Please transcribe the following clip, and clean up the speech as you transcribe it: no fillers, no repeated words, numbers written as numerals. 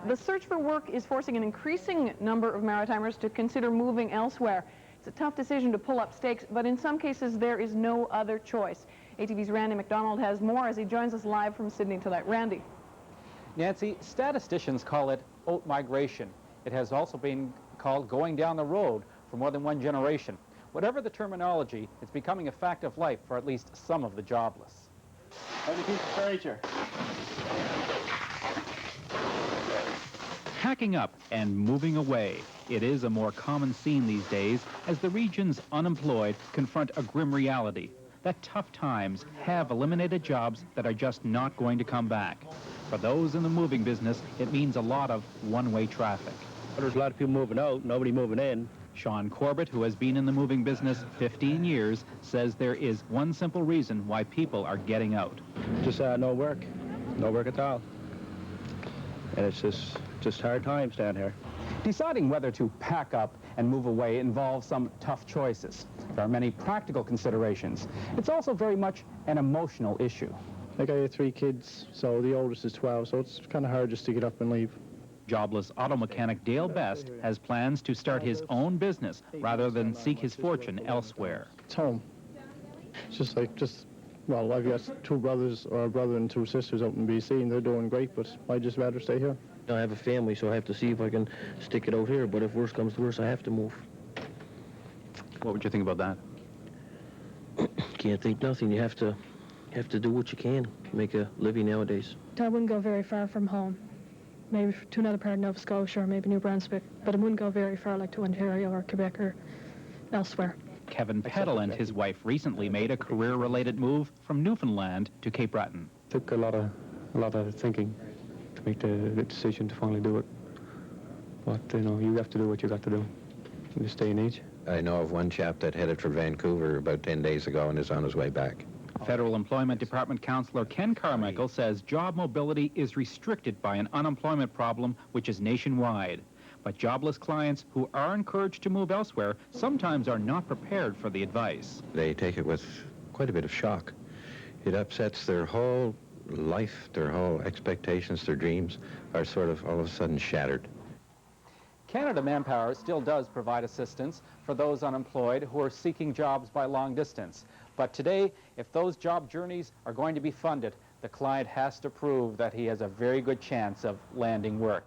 The search for work is forcing an increasing number of Maritimers to consider moving elsewhere. It's a tough decision to pull up stakes, but in some cases there is no other choice. ATV's Randy MacDonald has more as he joins us live from Sydney tonight. Randy. Nancy, statisticians call it out-migration. It has also been called going down the road for more than one generation. Whatever the terminology, it's becoming a fact of life for at least some of the jobless. Packing up and moving away. It is a more common scene these days as the region's unemployed confront a grim reality that tough times have eliminated jobs that are just not going to come back. For those in the moving business, it means a lot of one-way traffic. There's a lot of people moving out, nobody moving in. Sean Corbett, who has been in the moving business 15 years, says there is one simple reason why people are getting out. Just no work at all. And it's just hard times down here. Deciding whether to pack up and move away involves some tough choices. There are many practical considerations. It's also very much an emotional issue. Like, I have 3 kids, so the oldest is 12, so it's kind of hard just to get up and leave. Jobless auto mechanic Dale Best has plans to start his own business rather than seek his fortune elsewhere. It's home. It's well, I've got 2 brothers, or a brother and 2 sisters out in BC, and they're doing great, but I'd just rather stay here. I have a family, so I have to see if I can stick it out here, but if worse comes to worse, I have to move. What would you think about that? Can't think nothing. You have to do what you can to make a living nowadays. I wouldn't go very far from home. Maybe to another part of Nova Scotia or maybe New Brunswick, but I wouldn't go very far, like to Ontario or Quebec or elsewhere. Kevin Peddle and his wife recently made a career-related move from Newfoundland to Cape Breton. Took a lot of thinking to make the decision to finally do it. But you know, you have to do what you got to do in this day and age. I know of one chap that headed for Vancouver about 10 days ago and is on his way back. Federal Employment Department Councillor Ken Carmichael says job mobility is restricted by an unemployment problem which is nationwide. But jobless clients who are encouraged to move elsewhere sometimes are not prepared for the advice. They take it with quite a bit of shock. It upsets their whole life, their whole expectations, their dreams are sort of all of a sudden shattered. Canada Manpower still does provide assistance for those unemployed who are seeking jobs by long distance. But today, if those job journeys are going to be funded, the client has to prove that he has a very good chance of landing work.